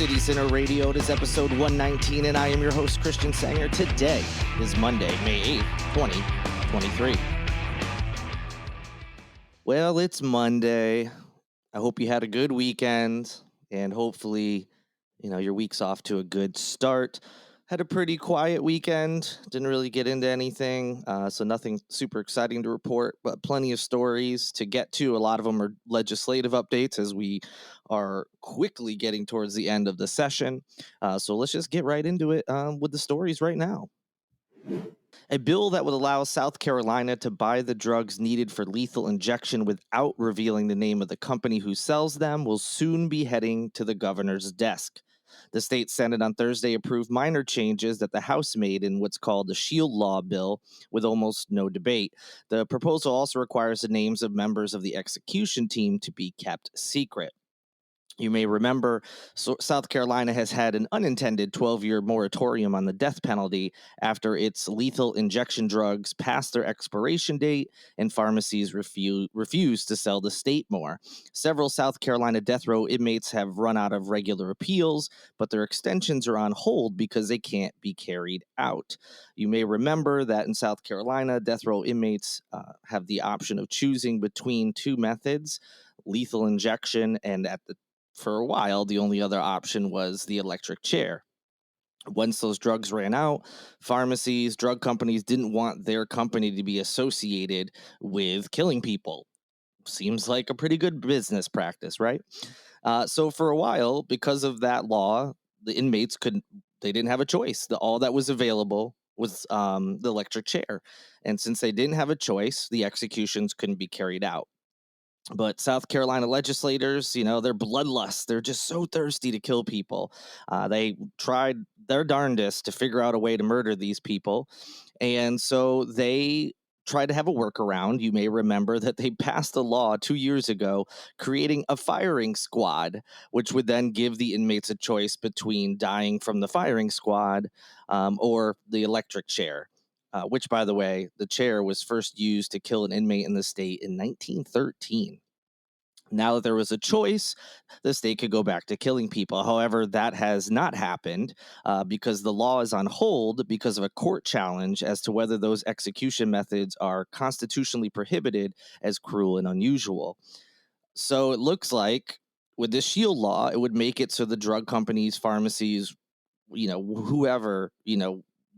City Center Radio. It is episode 119, and I am your host, Christian Sanger. Today is Monday, May 8th, 2023. Well, it's Monday. I hope you had a good weekend, and hopefully, your week's off to a good start. Had a pretty quiet weekend. Didn't really get into anything, so nothing super exciting to report, but plenty of stories to get to. A lot of them are legislative updates as we are quickly getting towards the end of the session. So let's just get right into it with the stories right now. A bill that would allow South Carolina to buy the drugs needed for lethal injection without revealing the name of the company who sells them will soon be heading to the governor's desk. The state Senate on Thursday approved minor changes that the House made in what's called the Shield Law bill with almost no debate. The proposal also requires the names of members of the execution team to be kept secret. You may remember South Carolina has had an unintended 12-year moratorium on the death penalty after its lethal injection drugs passed their expiration date and pharmacies refused to sell the state more. Several South Carolina death row inmates have run out of regular appeals, but their extensions are on hold because they can't be carried out. You may remember that in South Carolina, death row inmates have the option of choosing between two methods, lethal injection and for a while, the only other option was the electric chair. Once those drugs ran out, pharmacies, drug companies didn't want their company to be associated with killing people. Seems like a pretty good business practice, right? So for a while, because of that law, the inmates they didn't have a choice. All that was available was the electric chair. And since they didn't have a choice, the executions couldn't be carried out. But South Carolina legislators, they're bloodlust. They're just so thirsty to kill people. They tried their darndest to figure out a way to murder these people. And so they tried to have a workaround. You may remember that they passed a law 2 years ago creating a firing squad, which would then give the inmates a choice between dying from the firing squad or the electric chair. Which, by the way, the chair was first used to kill an inmate in the state in 1913. Now that there was a choice, the state could go back to killing people. However, that has not happened because the law is on hold because of a court challenge as to whether those execution methods are constitutionally prohibited as cruel and unusual. So it looks like with this Shield law, it would make it so the drug companies, pharmacies, whoever,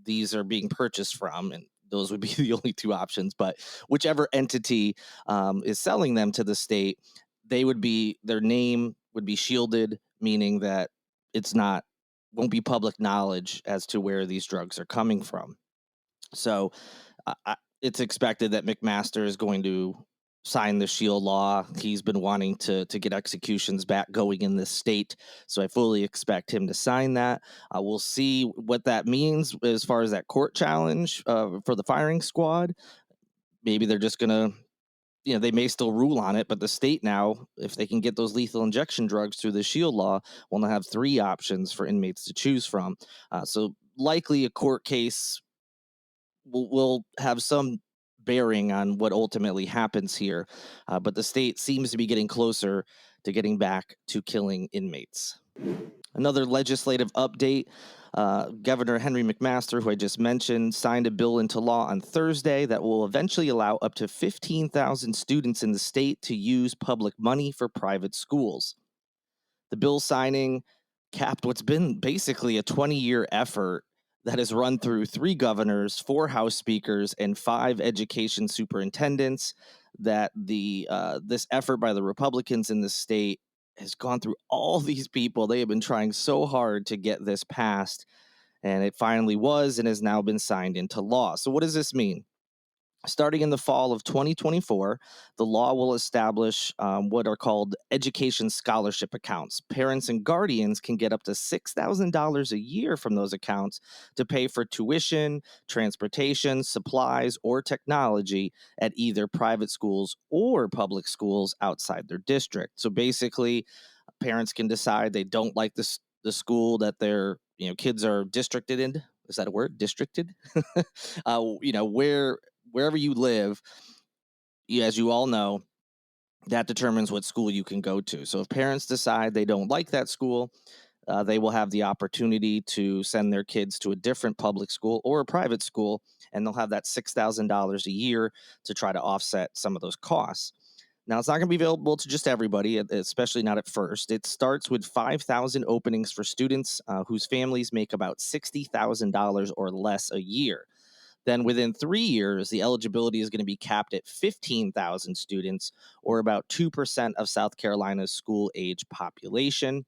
these are being purchased from, and those would be the only two options, but whichever entity is selling them to the state, their name would be shielded, meaning that won't be public knowledge as to where these drugs are coming from. So it's expected that McMaster is going to sign the Shield law. He's been wanting to get executions back going in this state, so I fully expect him to sign that. We'll see what that means as far as that court challenge for the firing squad. Maybe they're just going to, they may still rule on it, but the state now, if they can get those lethal injection drugs through the Shield law, will now have 3 options for inmates to choose from. So likely a court case will have some bearing on what ultimately happens here. But the state seems to be getting closer to getting back to killing inmates. Another legislative update. Governor Henry McMaster, who I just mentioned, signed a bill into law on Thursday that will eventually allow up to 15,000 students in the state to use public money for private schools. The bill signing capped what's been basically a 20-year effort that has run through 3 governors, 4 House speakers, and 5 education superintendents. That this effort by the Republicans in the state has gone through all these people. They have been trying so hard to get this passed, and it finally was and has now been signed into law. So what does this mean? Starting in the fall of 2024, the law will establish what are called education scholarship accounts. Parents and guardians can get up to $6,000 a year from those accounts to pay for tuition, transportation, supplies, or technology at either private schools or public schools outside their district. So basically, parents can decide they don't like the school that their kids are districted in. Is that a word? Districted? Wherever you live, as you all know, that determines what school you can go to. So if parents decide they don't like that school, they will have the opportunity to send their kids to a different public school or a private school, and they'll have that $6,000 a year to try to offset some of those costs. Now, it's not going to be available to just everybody, especially not at first. It starts with 5,000 openings for students whose families make about $60,000 or less a year. Then within 3 years, the eligibility is going to be capped at 15,000 students, or about 2% of South Carolina's school age population.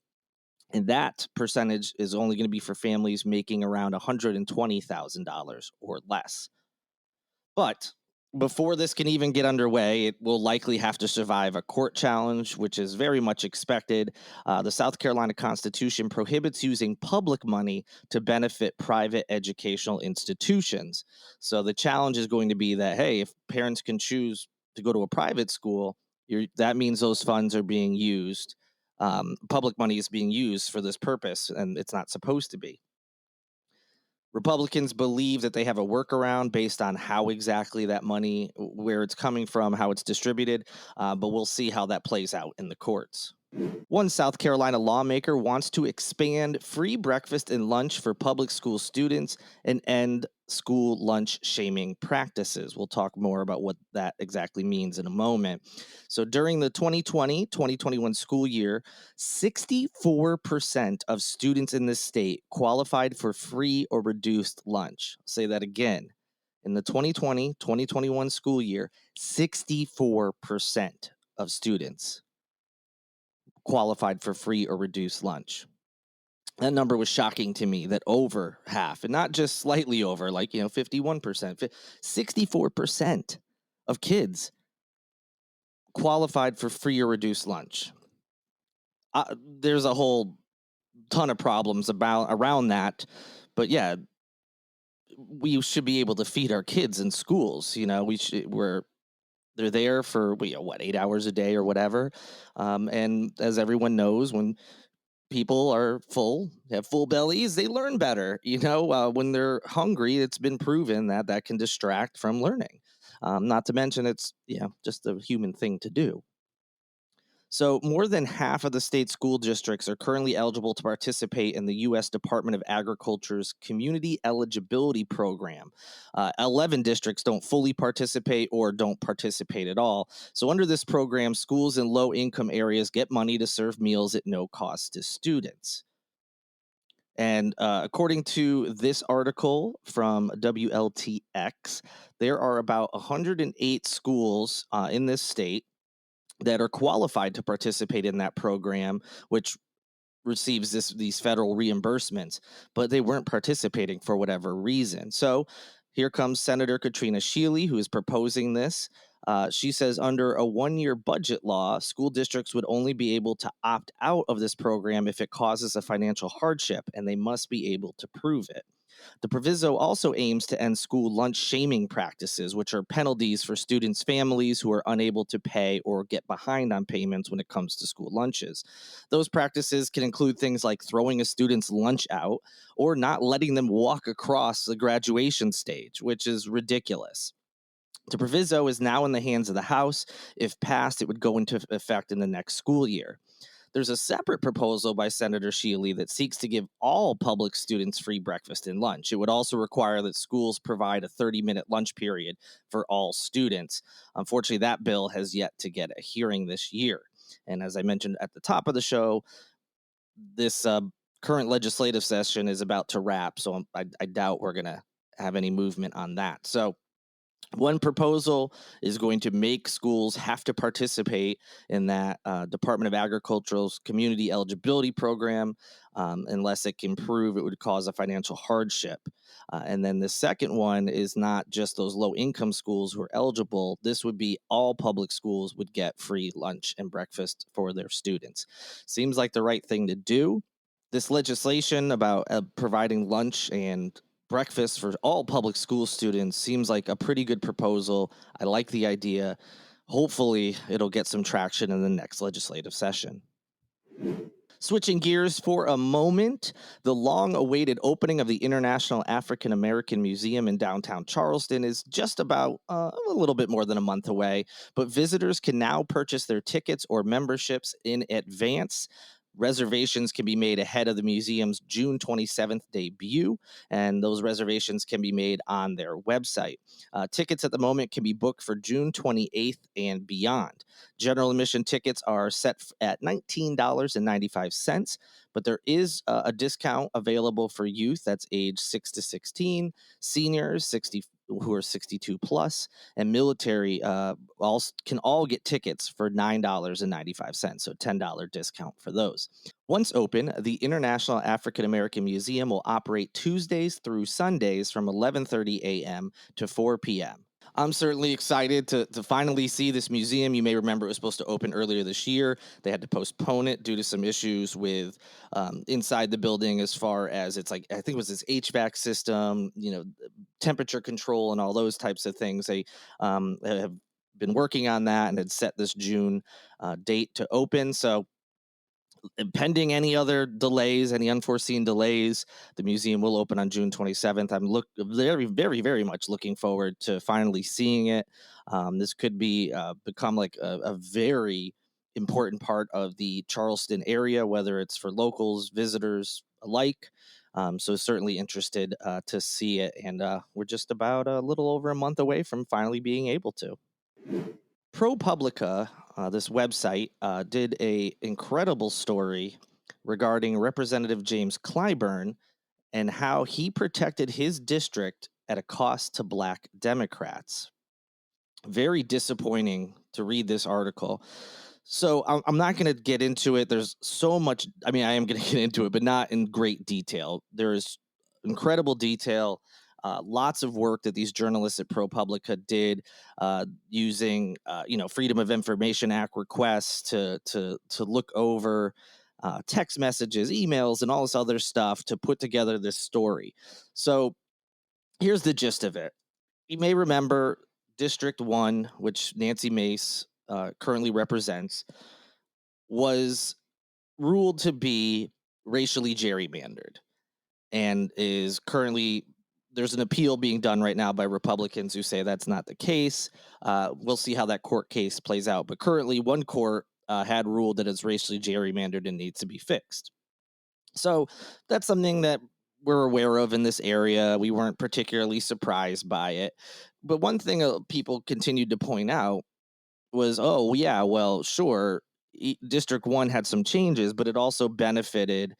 And that percentage is only going to be for families making around $120,000 or less. But before this can even get underway, it will likely have to survive a court challenge, which is very much expected. The South Carolina Constitution prohibits using public money to benefit private educational institutions. So the challenge is going to be that, hey, if parents can choose to go to a private school, that means those funds are being used. Public money is being used for this purpose, and it's not supposed to be. Republicans believe that they have a workaround based on how exactly that money, where it's coming from, how it's distributed, but we'll see how that plays out in the courts. One South Carolina lawmaker wants to expand free breakfast and lunch for public school students and end school lunch shaming practices. We'll talk more about what that exactly means in a moment. So during the 2020-2021 school year, 64% of students in this state qualified for free or reduced lunch. I'll say that again. In the 2020-2021 school year, 64% of students qualified for free or reduced lunch. That number was shocking to me, that over half, and not just slightly over, 51%, 64% of kids qualified for free or reduced lunch. There's a whole ton of problems around that, but yeah, we should be able to feed our kids in schools. They're there for 8 hours a day or whatever, and as everyone knows, when people are full, have full bellies, they learn better. When they're hungry, it's been proven that can distract from learning. Not to mention it's just a human thing to do. So more than half of the state school districts are currently eligible to participate in the U.S. Department of Agriculture's Community Eligibility Program. 11 districts don't fully participate or don't participate at all. So under this program, schools in low-income areas get money to serve meals at no cost to students. And according to this article from WLTX, there are about 108 schools in this state that are qualified to participate in that program, which receives these federal reimbursements, but they weren't participating for whatever reason. So here comes Senator Katrina Shealy, who is proposing this. She says under a one-year budget law, school districts would only be able to opt out of this program if it causes a financial hardship, and they must be able to prove it. The proviso also aims to end school lunch shaming practices, which are penalties for students' families who are unable to pay or get behind on payments when it comes to school lunches. Those practices can include things like throwing a student's lunch out or not letting them walk across the graduation stage, which is ridiculous. The proviso is now in the hands of the House. If passed, it would go into effect in the next school year. There's a separate proposal by Senator Shealy that seeks to give all public students free breakfast and lunch. It would also require that schools provide a 30-minute lunch period for all students. Unfortunately, that bill has yet to get a hearing this year. And as I mentioned at the top of the show, this current legislative session is about to wrap, so I doubt we're going to have any movement on that. So one proposal is going to make schools have to participate in that Department of Agriculture's Community Eligibility Program unless it can prove it would cause a financial hardship. And then the second one is not just those low-income schools who are eligible. This would be all public schools would get free lunch and breakfast for their students. Seems like the right thing to do. This legislation about providing lunch and breakfast for all public school students seems like a pretty good proposal. I like the idea. Hopefully, it'll get some traction in the next legislative session. Switching gears for a moment, the long-awaited opening of the International African American Museum in downtown Charleston is just about a little bit more than a month away, but visitors can now purchase their tickets or memberships in advance. Reservations can be made ahead of the museum's June 27th debut, and those reservations can be made on their website. Tickets at the moment can be booked for June 28th and beyond. General admission tickets are set at $19.95, but there is a discount available for youth that's age 6 to 16, seniors 60 who are 62 plus, and military can all get tickets for $9.95, so $10 discount for those. Once open, the International African American Museum will operate Tuesdays through Sundays from 11:30 a.m. to 4 p.m. I'm certainly excited to finally see this museum. You may remember it was supposed to open earlier this year. They had to postpone it due to some issues with inside the building, as far as it's like, I think it was this HVAC system, temperature control and all those types of things. They have been working on that and had set this June date to open. So pending any other delays, any unforeseen delays, the museum will open on June 27th. I'm very, very, very much looking forward to finally seeing it. This could become like a very important part of the Charleston area, whether it's for locals, visitors alike. So certainly interested to see it. And we're just about a little over a month away from finally being able to. ProPublica, this website, did a incredible story regarding Representative James Clyburn and how he protected his district at a cost to Black Democrats. Very disappointing to read this article. So I'm not going to get into it. There's so much. I mean, I am going to get into it, but not in great detail. There's incredible detail. Lots of work that these journalists at ProPublica did using, Freedom of Information Act requests to look over text messages, emails, and all this other stuff to put together this story. So here's the gist of it. You may remember District 1, which Nancy Mace currently represents, was ruled to be racially gerrymandered and is currently, there's an appeal being done right now by Republicans who say that's not the case. We'll see how that court case plays out. But currently, one court had ruled that it's racially gerrymandered and needs to be fixed. So that's something that we're aware of in this area. We weren't particularly surprised by it. But one thing people continued to point out was, oh, yeah, well, sure, District 1 had some changes, but it also benefited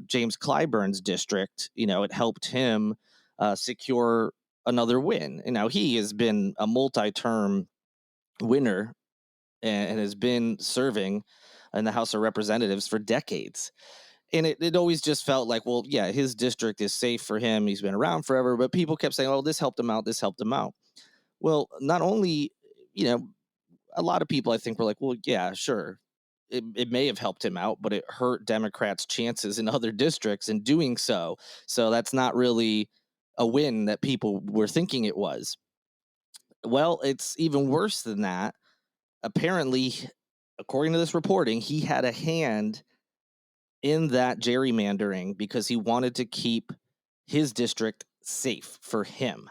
James Clyburn's district. It helped him secure another win. And now he has been a multi-term winner and has been serving in the House of Representatives for decades. And it always just felt like, well, yeah, his district is safe for him. He's been around forever. But people kept saying, oh, this helped him out. This helped him out. Well, not only, a lot of people, I think, were like, well, yeah, sure. It may have helped him out, but it hurt Democrats' chances in other districts in doing so. So that's not really a win that people were thinking it was. Well, it's even worse than that. Apparently, according to this reporting, he had a hand in that gerrymandering because he wanted to keep his district safe for him.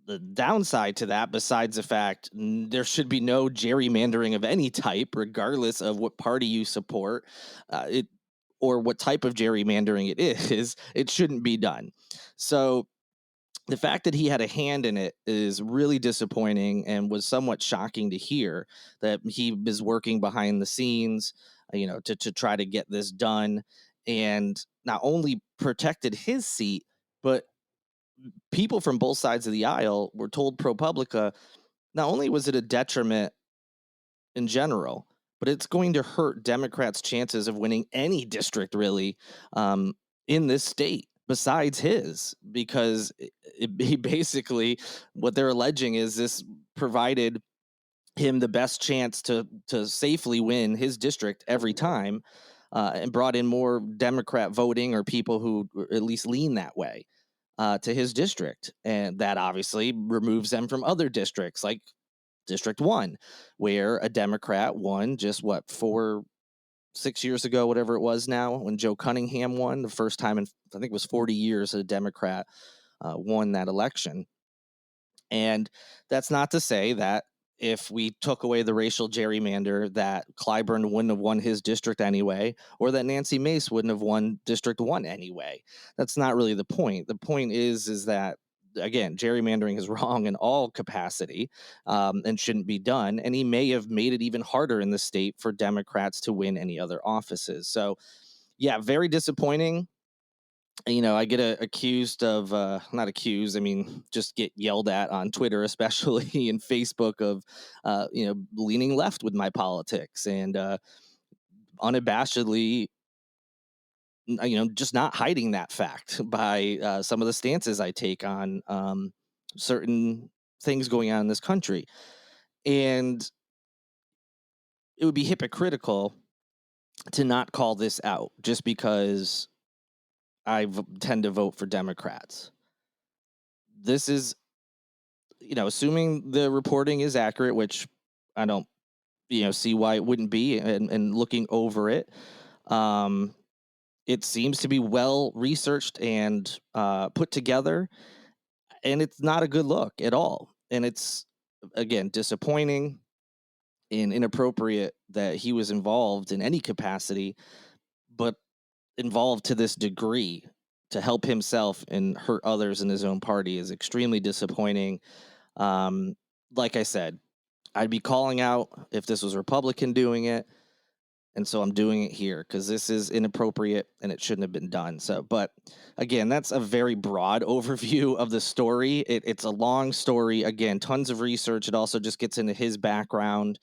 The downside to that, besides the fact there should be no gerrymandering of any type, regardless of what party you support, or what type of gerrymandering it is, it shouldn't be done. So the fact that he had a hand in it is really disappointing and was somewhat shocking to hear that he was working behind the scenes, to try to get this done, and not only protected his seat, but people from both sides of the aisle were told ProPublica, not only was it a detriment in general, but it's going to hurt Democrats' chances of winning any district, really, in this state besides his, because he basically, what they're alleging is this provided him the best chance to safely win his district every time, and brought in more Democrat voting or people who at least lean that way to his district. And that obviously removes them from other districts like District 1, where a Democrat won just 6 years ago, whatever it was now, when Joe Cunningham won the first time in, I think it was 40 years, a Democrat won that election. And that's not to say that if we took away the racial gerrymander, that Clyburn wouldn't have won his district anyway, or that Nancy Mace wouldn't have won District 1 anyway. That's not really the point. The point is that, again, gerrymandering is wrong in all capacity, and shouldn't be done. And he may have made it even harder in the state for Democrats to win any other offices. So, yeah, very disappointing. I get accused of, not accused, I mean, just get yelled at on Twitter, especially in Facebook, of, leaning left with my politics, and unabashedly, just not hiding that fact by some of the stances I take on certain things going on in this country. And it would be hypocritical to not call this out just because tend to vote for Democrats. This is, assuming the reporting is accurate, which I don't, see why it wouldn't be, and looking over it, it seems to be well researched and put together, and it's not a good look at all. And it's, again, disappointing and inappropriate that he was involved in any capacity, but involved to this degree to help himself and hurt others in his own party is extremely disappointing. Like I said, I'd be calling out if this was a Republican doing it. And so I'm doing it here because this is inappropriate and it shouldn't have been done. So, but again, that's a very broad overview of the story. It's a long story. Again, tons of research. It also just gets into his background,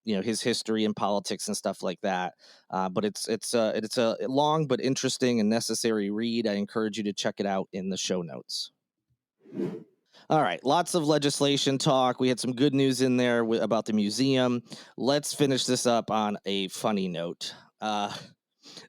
his history and politics and stuff like that. But it's a long but interesting and necessary read. I encourage you to check it out in the show notes. All right, lots of legislation talk. We had some good news in there about the museum. Let's finish this up on a funny note.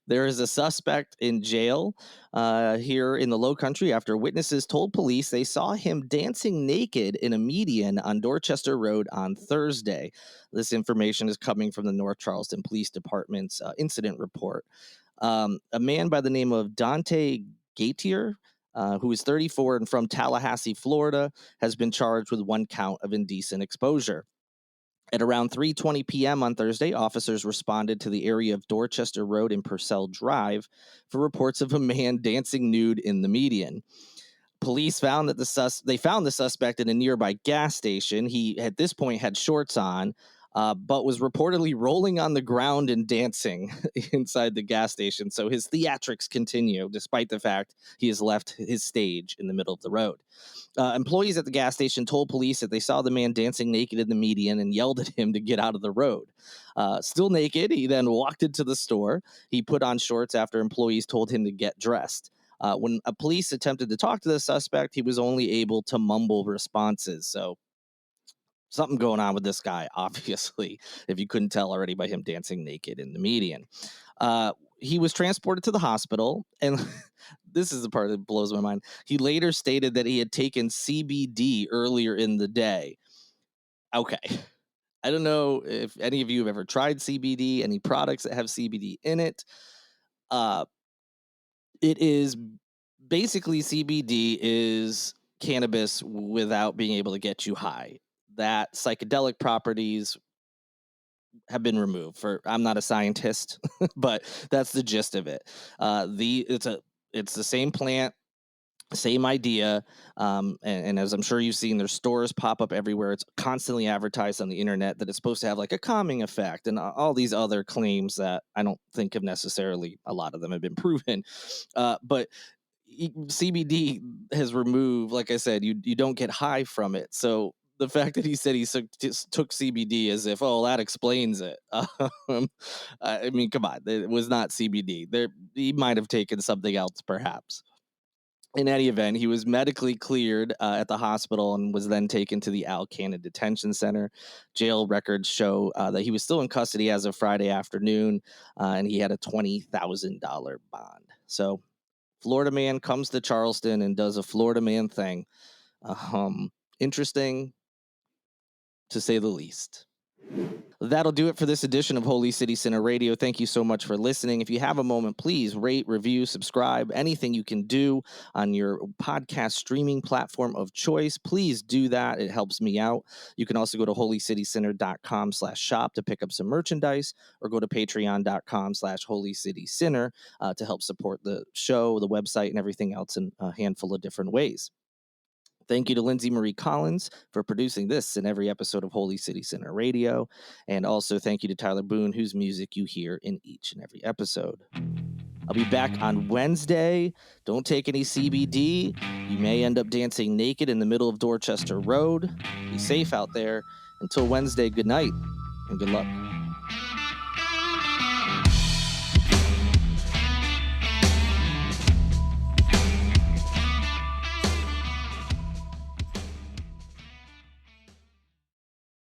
There is a suspect in jail here in the Low Country after witnesses told police they saw him dancing naked in a median on Dorchester Road on Thursday. This information is coming from the North Charleston Police Department's incident report. A man by the name of Dante Gaitier, who is 34 and from Tallahassee, Florida, has been charged with one count of indecent exposure. At around 3:20 p.m. on Thursday, officers responded to the area of Dorchester Road and Purcell Drive for reports of a man dancing nude in the median. Police found that they found the suspect in a nearby gas station. He, at this point, had shorts on, but was reportedly rolling on the ground and dancing inside the gas station. So his theatrics continue, despite the fact he has left his stage in the middle of the road. Employees at the gas station told police that they saw the man dancing naked in the median and yelled at him to get out of the road. Still naked, he then walked into the store. He put on shorts after employees told him to get dressed. When police attempted to talk to the suspect, he was only able to mumble responses. So something going on with this guy, obviously, if you couldn't tell already by him dancing naked in the median. He was transported to the hospital, and this is the part that blows my mind. He later stated that he had taken CBD earlier in the day. Okay. I don't know if any of you have ever tried CBD, any products that have CBD in it. It is basically, CBD is cannabis without being able to get you high. That psychedelic properties have been removed. I'm not a scientist, but that's the gist of it. It's the same plant, same idea, and as I'm sure you've seen, there's stores pop up everywhere. It's constantly advertised on the internet that it's supposed to have like a calming effect and all these other claims that I don't think have necessarily, a lot of them have been proven. But CBD has removed, like I said, you don't get high from it. So the fact that he said he just took CBD as if, oh, that explains it. I mean, come on, it was not CBD. He might have taken something else, perhaps. In any event, he was medically cleared at the hospital and was then taken to the Al Cannon Detention Center. Jail records show that he was still in custody as of Friday afternoon, and he had a $20,000 bond. So Florida man comes to Charleston and does a Florida man thing. Interesting, to say the least. That'll do it for this edition of Holy City Center Radio. Thank you so much for listening. If you have a moment, please rate, review, subscribe, anything you can do on your podcast streaming platform of choice. Please do that. It helps me out. You can also go to holycitycenter.com/shop to pick up some merchandise, or go to patreon.com/holycitycenter to help support the show, the website, and everything else in a handful of different ways. Thank you to Lindsay Marie Collins for producing this and every episode of Holy City Center Radio. And also thank you to Tyler Boone, whose music you hear in each and every episode. I'll be back on Wednesday. Don't take any CBD. You may end up dancing naked in the middle of Dorchester Road. Be safe out there. Until Wednesday, good night and good luck.